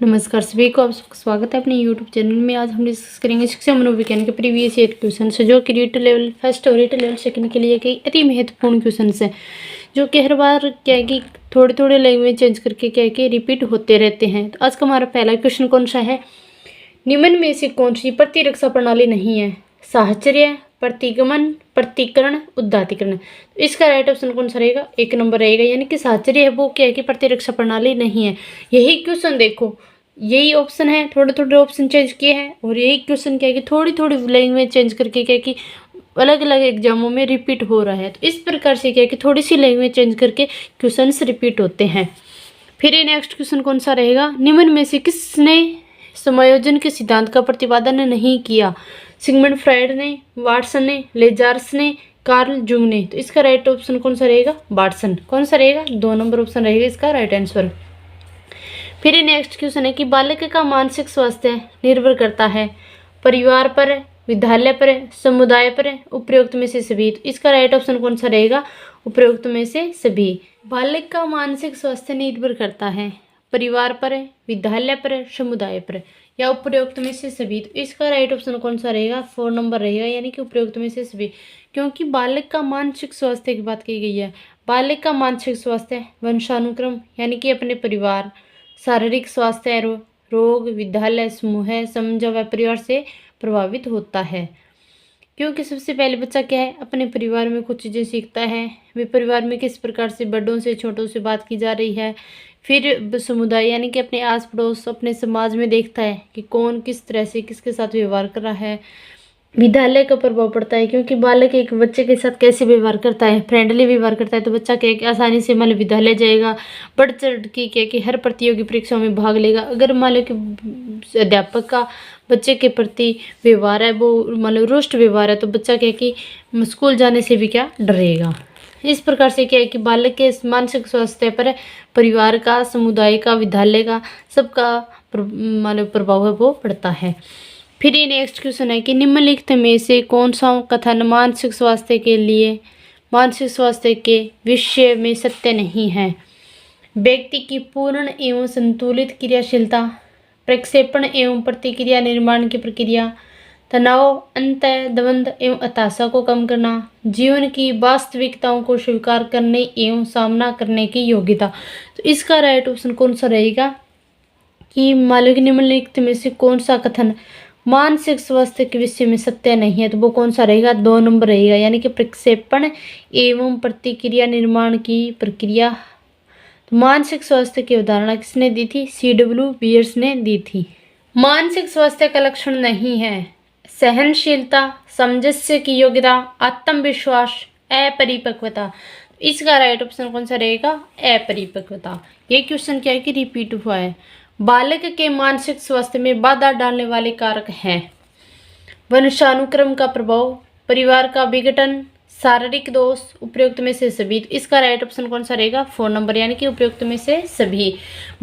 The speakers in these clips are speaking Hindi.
नमस्कार सभी को, आप सबका स्वागत है अपने यूट्यूब चैनल में। आज हम डिस्कस करेंगे शिक्षा मनोविज्ञान के प्रीवियस ईयर क्वेश्चन जो कि रीट लेवल फर्स्ट और रीट लेवल सेकंड के लिए कई अति महत्वपूर्ण क्वेश्चन है, जो कि हर बार क्या है कि थोड़े थोड़े लैंग्वेज चेंज करके क्या है कि रिपीट होते रहते हैं। तो आज का हमारा पहला क्वेश्चन कौन सा है? निम्न में से कौन सी प्रतिरक्षा प्रणाली नहीं है? साहचर्य, प्रतिगमन, प्रतिकरण, उद्धातीकरण। तो इसका राइट ऑप्शन कौन सा रहेगा? एक नंबर रहेगा, यानी कि साहचर्य है वो क्या है कि प्रतिरक्षा प्रणाली नहीं है। यही क्वेश्चन देखो, यही ऑप्शन है, थोड़े थोड़े ऑप्शन चेंज किए हैं और यही क्वेश्चन क्या है कि थोड़ी थोड़ी लैंग्वेज चेंज करके क्या है कि अलग अलग एग्जामों में रिपीट हो रहा है। तो इस प्रकार से क्या है कि थोड़ी सी लैंग्वेज चेंज करके क्वेश्चंस रिपीट होते हैं। फिर ये नेक्स्ट क्वेश्चन कौन सा रहेगा? निम्न में से किसने समायोजन के सिद्धांत का प्रतिपादन नहीं किया? सिगमंड फ्राइड ने, वाटसन ने, लेजार्स ने, कार्ल जुंग ने। तो इसका राइट ऑप्शन कौन सा रहेगा? वाटसन। कौन सा रहेगा? 2 नंबर ऑप्शन रहेगा इसका राइट आंसर। फिर ये नेक्स्ट क्वेश्चन है कि बालक का मानसिक स्वास्थ्य निर्भर करता है परिवार पर, विद्यालय पर, समुदाय पर, उपरोक्त में से सभी। तो इसका राइट ऑप्शन कौन सा रहेगा? उपरोक्त में से सभी। बालक का मानसिक स्वास्थ्य निर्भर करता है परिवार पर, विद्यालय पर, समुदाय पर या उपरोक्त में से सभी। तो इसका राइट ऑप्शन कौन सा रहेगा? 4 नंबर रहेगा, यानी कि उपरोक्त में से सभी। क्योंकि बालक का मानसिक स्वास्थ्य की बात की गई है। बालक का मानसिक स्वास्थ्य वंशानुक्रम यानी कि अपने परिवार, शारीरिक स्वास्थ्य, रोग, विद्यालय, समूह, समझ व परिवार से प्रभावित होता है। क्योंकि सबसे पहले बच्चा क्या है? अपने परिवार में कुछ चीज़ें सीखता है, वे परिवार में किस प्रकार से बड़ों से छोटों से बात की जा रही है। फिर समुदाय यानी कि अपने आस पड़ोस, अपने समाज में देखता है कि कौन किस तरह से किसके साथ व्यवहार कर रहा है। विद्यालय का प्रभाव पड़ता है, क्योंकि बालक एक बच्चे के साथ कैसे व्यवहार करता है, फ्रेंडली व्यवहार करता है, तो बच्चा क्या कि आसानी से मान लो विद्यालय जाएगा, बढ़ चढ़ के क्या कि हर प्रतियोगी परीक्षाओं में भाग लेगा। अगर मान लो कि अध्यापक का बच्चे के प्रति व्यवहार है वो मान लो रुष्ट व्यवहार है, तो बच्चा क्या कि स्कूल जाने से भी क्या डरेगा। इस प्रकार से क्या है कि बालक के मानसिक स्वास्थ्य पर परिवार का, समुदाय का, विद्यालय का, सबका मान लो प्रभाव है वो पड़ता है। फिर ये नेक्स्ट क्वेश्चन है कि निम्नलिखित में से कौन सा कथन मानसिक स्वास्थ्य के विषय में सत्य नहीं है? व्यक्ति की पूर्ण एवं संतुलित क्रियाशीलता, प्रक्षेपण एवं प्रतिक्रिया निर्माण की प्रक्रिया, तनाव, अंतः, द्वंद्व एवं हताशा को कम करना, जीवन की वास्तविकताओं को स्वीकार करने एवं सामना करने की योग्यता। तो इसका राइट ऑप्शन कौन सा रहेगा कि मालूम निम्नलिखित में से कौन सा कथन मानसिक स्वास्थ्य के विषय में सत्य नहीं है? तो वो कौन सा रहेगा? 2 नंबर रहेगा, यानी कि प्रक्षेपण एवं प्रतिक्रिया निर्माण की प्रक्रिया। तो मानसिक स्वास्थ्य की अवधारणा किसने दी थी? C.W. बियर्स ने दी थी। मानसिक स्वास्थ्य का लक्षण नहीं है सहनशीलता, सामंजस्य की योग्यता, आत्मविश्वास, अपरिपक्वता। इसका राइट ऑप्शन कौन सा रहेगा? अपरिपक्वता। ये क्वेश्चन क्या है कि रिपीट हुआ है। बालक के मानसिक स्वास्थ्य में बाधा डालने वाले कारक हैं वंशानुक्रम का प्रभाव, परिवार का विघटन, शारीरिक दोष, उपयुक्त में से सभी। तो इसका राइट ऑप्शन कौन सा रहेगा? 4 नंबर, यानी कि उपयुक्त में से सभी।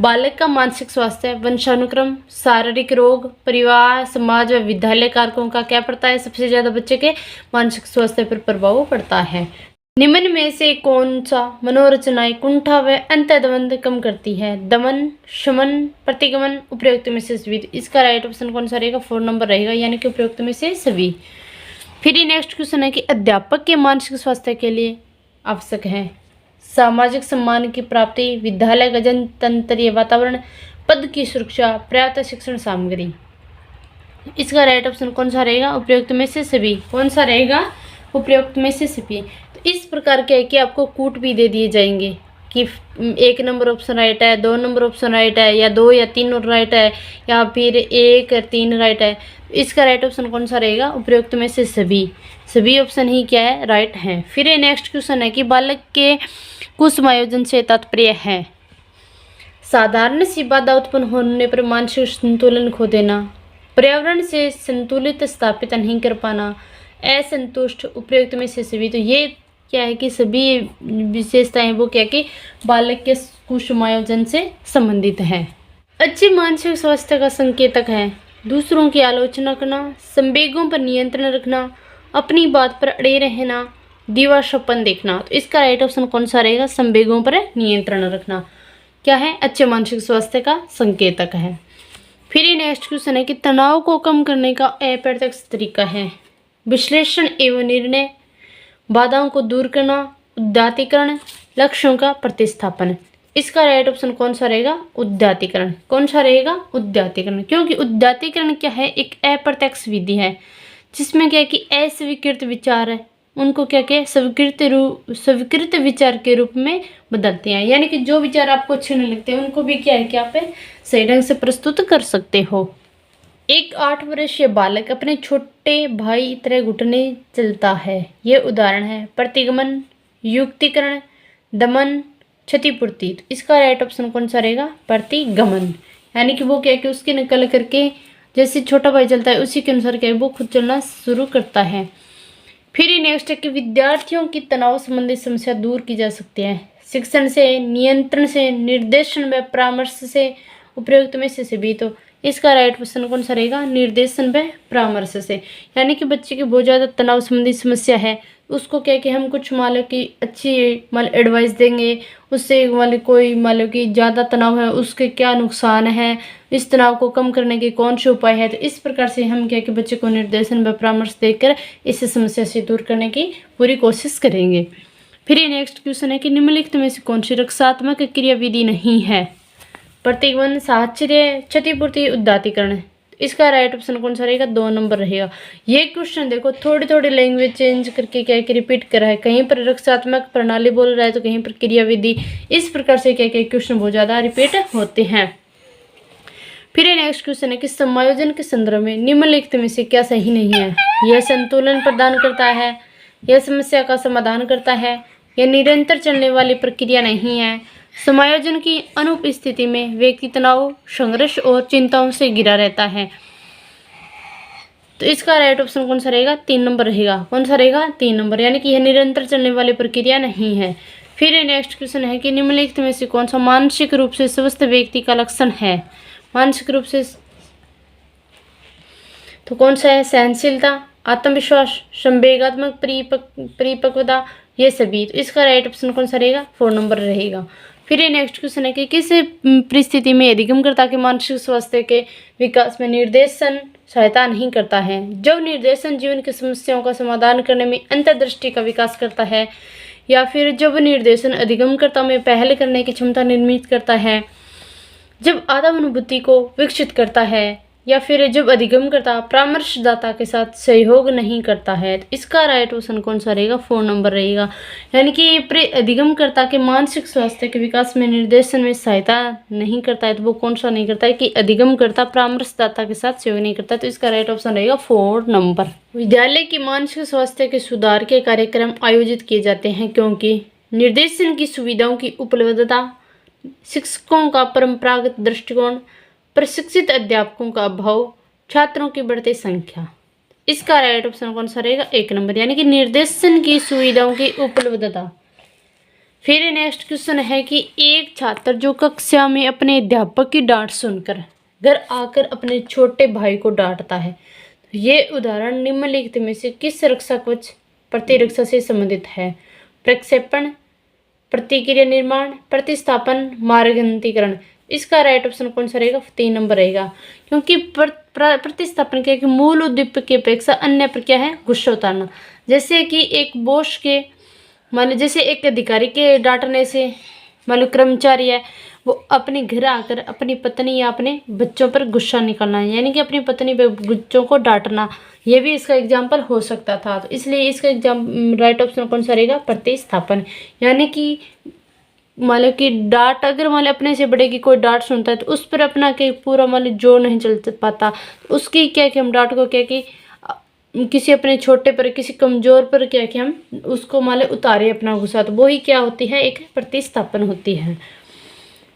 बालक का मानसिक स्वास्थ्य वंशानुक्रम, शारीरिक रोग, परिवार, समाज व विद्यालय कारकों का क्या पड़ता है? सबसे ज्यादा बच्चे के मानसिक स्वास्थ्य पर प्रभाव पड़ता है। निम्न में से कौन सा मनोरचनाएं कुंठा व अंतर्द्वंद कम करती है? दमन, शमन, प्रतिगमन, उपयुक्त में से सभी। इसका राइट ऑप्शन कौन सा रहेगा? 4 नंबर रहेगा, यानी कि उपयुक्त में से सभी। फिर ये नेक्स्ट क्वेश्चन है कि अध्यापक के मानसिक स्वास्थ्य के लिए आवश्यक है सामाजिक सम्मान की प्राप्ति, विद्यालय का जनतंत्रीय वातावरण, पद की सुरक्षा, पर्याप्त शिक्षण सामग्री। इसका राइट ऑप्शन कौन सा रहेगा? उपयुक्त में से सभी। कौन सा रहेगा? उपयुक्त में से सभी। तो इस प्रकार के है कि आपको कूट भी दे दिए जाएंगे कि 1 नंबर ऑप्शन राइट है, 2 नंबर ऑप्शन राइट है, या 2 या 3 राइट है, या फिर 1 और 3 राइट है। इसका राइट ऑप्शन कौन सा रहेगा? उपयुक्त में से सभी। सभी ऑप्शन ही क्या है? राइट हैं। फिर ये नेक्स्ट क्वेश्चन है कि बालक के कुसमायोजन से तात्पर्य है साधारण सी बाधा उत्पन्न होने पर मानसिक संतुलन खो देना, पर्यावरण से संतुलित स्थापित नहीं कर पाना, असंतुष्ट, उपयुक्त में से सभी। तो ये क्या है कि सभी विशेषताएं वो क्या कि बालक के कुसमायोजन से संबंधित है। अच्छे मानसिक स्वास्थ्य का संकेतक है दूसरों की आलोचना करना, संवेगों पर नियंत्रण रखना, अपनी बात पर अड़े रहना, दिवास्वप्न देखना। तो इसका राइट ऑप्शन कौन सा रहेगा? संवेगों पर नियंत्रण रखना क्या है? अच्छे मानसिक स्वास्थ्य का संकेतक है। फिर ये नेक्स्ट क्वेश्चन है कि तनाव को कम करने का अप्रत्यक्ष तरीका है विश्लेषण एवं निर्णय, बाधाओं को दूर करना, उद्यतीकरण, लक्ष्यों का प्रतिस्थापन। इसका राइट ऑप्शन कौन सा रहेगा? उद्यतीकरण। कौन सा रहेगा? उद्यतीकरण। क्योंकि उद्यतीकरण क्या है? एक अप्रत्यक्ष विधि है जिसमें क्या है कि अस्वीकृत विचार है उनको क्या क्या स्वीकृत विचार के रूप में बदलते हैं। यानी कि जो विचार आपको अच्छे नहीं लगते हैं उनको भी क्या है कि आप सही ढंग से प्रस्तुत कर सकते हो। एक 8 वर्षीय बालक अपने छोटे भाई तरह घुटने चलता है। ये उदाहरण है प्रतिगमन, युक्तिकरण, दमन, क्षतिपूर्ति। तो इसका राइट ऑप्शन कौन सा रहेगा? प्रतिगमन। यानी कि वो क्या है कि उसकी नकल करके जैसे छोटा भाई चलता है उसी के अनुसार क्या है वो खुद चलना शुरू करता है। फिर ये नेक्स्ट है कि विद्यार्थियों की तनाव संबंधी समस्या दूर की जा सकती है शिक्षण से, नियंत्रण से, निर्देशन व परामर्श से, उपयुक्त में से भी। तो इसका राइट ऑप्शन कौन सा रहेगा? निर्देशन व परामर्श से। यानी कि बच्चे की बहुत ज़्यादा तनाव संबंधी समस्या है उसको क्या कि हम कुछ मान लो कि अच्छी एडवाइस देंगे, उससे मान लो कोई मान लो कि ज़्यादा तनाव है उसके क्या नुकसान है, इस तनाव को कम करने के कौन से उपाय है। तो इस प्रकार से हम क्या कि बच्चे को निर्देशन व परामर्श देकर इस समस्या से दूर करने की पूरी कोशिश करेंगे। फिर ये नेक्स्ट क्वेश्चन है कि निम्नलिखित में से कौन सी रक्षात्मक क्रियाविधि नहीं है? प्रतिगमन, साहचर्य, क्षतिपूर्ति, उद्यतीकरण। इसका राइट ऑप्शन कौन सा रहेगा? 2 नंबर रहेगा। ये क्वेश्चन देखो थोड़ी थोड़ी लैंग्वेज चेंज करके क्या कि रिपीट करा है, कहीं पर रक्षात्मक प्रणाली बोल रहा है तो कहीं पर क्रियाविधि। इस प्रकार से क्या क्या क्वेश्चन बहुत ज़्यादा रिपीट होते हैं। फिर ये नेक्स्ट क्वेश्चन है कि समायोजन के संदर्भ में निम्नलिखित में से क्या सही नहीं है? यह संतुलन प्रदान करता है, यह समस्या का समाधान करता है, यह निरंतर चलने वाली प्रक्रिया नहीं है, समायोजन की अनुपस्थिति में व्यक्ति तनाव, संघर्ष और चिंताओं से घिरा रहता है। तो इसका राइट ऑप्शन कौन सा रहेगा? 3 नंबर रहेगा। कौन सा रहेगा? 3 नंबर। यानी कि यह निरंतर चलने वाली प्रक्रिया नहीं है। फिर ये नेक्स्ट क्वेश्चन है कि निम्नलिखित में से कौन सा मानसिक रूप से स्वस्थ व्यक्ति का लक्षण है? मानसिक रूप से तो कौन सा है? सहनशीलता, आत्मविश्वास, संवेगात्मक परिपक्वता, ये सभी। तो इसका राइट ऑप्शन कौन सा रहेगा? 4 नंबर रहेगा। फिर ये नेक्स्ट क्वेश्चन है कि किस परिस्थिति में अधिगमकर्ता के मानसिक स्वास्थ्य के विकास में निर्देशन सहायता नहीं करता है? जब निर्देशन जीवन की समस्याओं का समाधान करने में अंतर्दृष्टि का विकास करता है, या फिर जब निर्देशन अधिगमकर्ता में पहल करने की क्षमता निर्मित करता है, जब आत्मानुभूति को विकसित करता है, या फिर जब अधिगमकर्ता परामर्शदाता के साथ सहयोग नहीं करता है। तो इसका राइट ऑप्शन कौन सा रहेगा? 4 नंबर रहेगा। यानी कि अधिगमकर्ता के मानसिक स्वास्थ्य के विकास में निर्देशन में सहायता नहीं करता है तो वो कौन सा नहीं करता है? कि अधिगमकर्ता परामर्शदाता के साथ सहयोग नहीं करता। तो इसका राइट ऑप्शन रहेगा 4 नंबर। विद्यालय की मानसिक स्वास्थ्य के सुधार के कार्यक्रम आयोजित किए जाते हैं क्योंकि निर्देशन की सुविधाओं की उपलब्धता, शिक्षकों का परंपरागत दृष्टिकोण, प्रशिक्षित अध्यापकों का अभाव, छात्रों की बढ़ती संख्या। इसका राइट ऑप्शन कौन सा रहेगा? 1 नंबर। यानी कि निर्देशन की सुविधाओं की उपलब्धता। फिर नेक्स्ट क्वेश्चन है कि एक छात्र जो कक्षा में अपने अध्यापक की डांट सुनकर घर आकर अपने छोटे भाई को डांटता है, तो ये उदाहरण निम्नलिखित में से किस रक्षा कवच प्रतिरक्षा से संबंधित है? प्रक्षेपण, प्रतिक्रिया निर्माण, प्रतिस्थापन, मार्गांतरीकरण। इसका राइट ऑप्शन कौन सा रहेगा? 3 नंबर रहेगा। क्योंकि प्रतिस्थापन क्या है कि मूल उद्दीपक की अपेक्षा अन्य पर क्या है? गुस्सा उतारना। जैसे कि एक बॉस के मान लो जैसे एक अधिकारी के डांटने से मान लो कर्मचारी है वो अपने घर आकर अपनी पत्नी या अपने बच्चों पर गुस्सा निकालना, यानी कि अपनी पत्नी पर बच्चों को डांटना, ये भी इसका एग्जाम्पल हो सकता था। तो इसलिए इसका राइट ऑप्शन कौन सा रहेगा? प्रतिस्थापन। यानी कि मान लो कि डांट अगर मान लो अपने से बड़े की कोई डांट सुनता है तो उस पर अपना के पूरा मान लो जोर नहीं चल पाता, उसकी क्या कि हम डांट को क्या कि किसी अपने छोटे पर किसी कमजोर पर क्या कि हम उसको मान लो उतारे अपना गुस्सा, तो वही क्या होती है? एक प्रतिस्थापन होती है।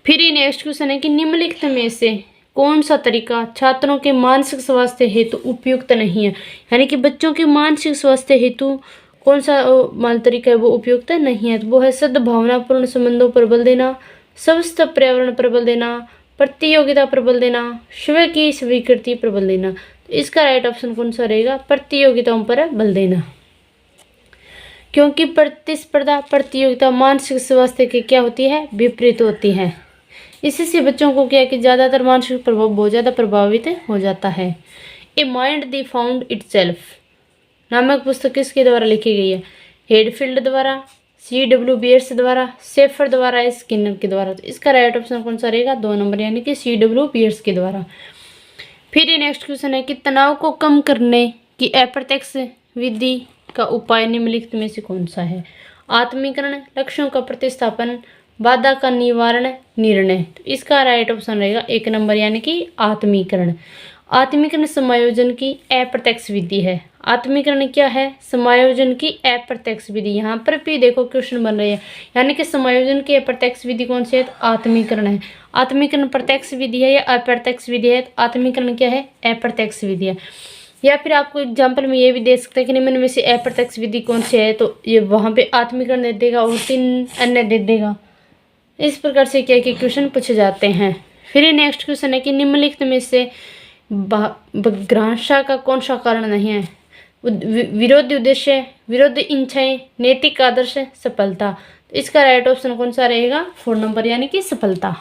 फिर ये नेक्स्ट क्वेश्चन है कि निम्नलिखित में से कौन सा तरीका छात्रों के मानसिक स्वास्थ्य हेतु उपयुक्त नहीं है? यानी कि बच्चों के मानसिक स्वास्थ्य हेतु कौन सा मान तरीका है वो उपयुक्त नहीं है? तो वो है सद्भावनापूर्ण संबंधों पर बल देना, स्वस्थ पर्यावरण पर बल देना, प्रतियोगिता पर बल देना, स्वयं की स्वीकृति पर बल देना। तो इसका राइट ऑप्शन कौन सा रहेगा? प्रतियोगिताओं पर बल देना। क्योंकि प्रतिस्पर्धा प्रतियोगिता मानसिक स्वास्थ्य की क्या होती है? विपरीत होती है। इसी से बच्चों को क्या है कि ज़्यादातर मानसिक प्रभाव बहुत ज़्यादा प्रभावित हो जाता है। A mind the found itself नामक पुस्तक किसके द्वारा लिखी गई है? हेडफील्ड द्वारा, C.W. बियर्स द्वारा, शेफर द्वारा, स्किनर के द्वारा। तो इसका राइट ऑप्शन कौन सा रहेगा? 2 नंबर यानी कि C.W. बियर्स के द्वारा। फिर ये नेक्स्ट क्वेश्चन है कि तनाव को कम करने की अप्रत्यक्ष विधि का उपाय निम्नलिखित में से कौन सा है? आत्मीकरण, लक्ष्यों का प्रतिस्थापन, बाधा का निवारण, निर्णय। तो इसका राइट ऑप्शन रहेगा 1 नंबर यानी कि आत्मीकरण। आत्मीकरण समायोजन की अप्रत्यक्ष विधि है। आत्मीकरण क्या है? समायोजन की अप्रत्यक्ष विधि। यहाँ पर भी देखो क्वेश्चन बन रहे हैं, यानी कि समायोजन की अप्रत्यक्ष विधि कौन सी है? तो आत्मीकरण है। आत्मीकरण प्रत्यक्ष विधि है या अप्रत्यक्ष विधि है? तो आत्मीकरण क्या है? अप्रत्यक्ष विधि है। या फिर आपको एग्जाम्पल में ये भी दे सकते हैं कि निम्न में से अप्रत्यक्ष विधि कौन सी है, तो ये वहाँ पे आत्मीकरण दे देगा और 3 अन्य दे देगा। इस प्रकार से क्या कि क्वेश्चन पूछे जाते हैं। फिर ये नेक्स्ट क्वेश्चन है कि निम्नलिखित में से बभ्रंशा का कौन सा कारण नहीं है? विरोधी उद्देश्य, विरोधी इच्छाएं, नैतिक आदर्श, सफलता। तो इसका राइट ऑप्शन कौन सा रहेगा? 4 नंबर यानी कि सफलता।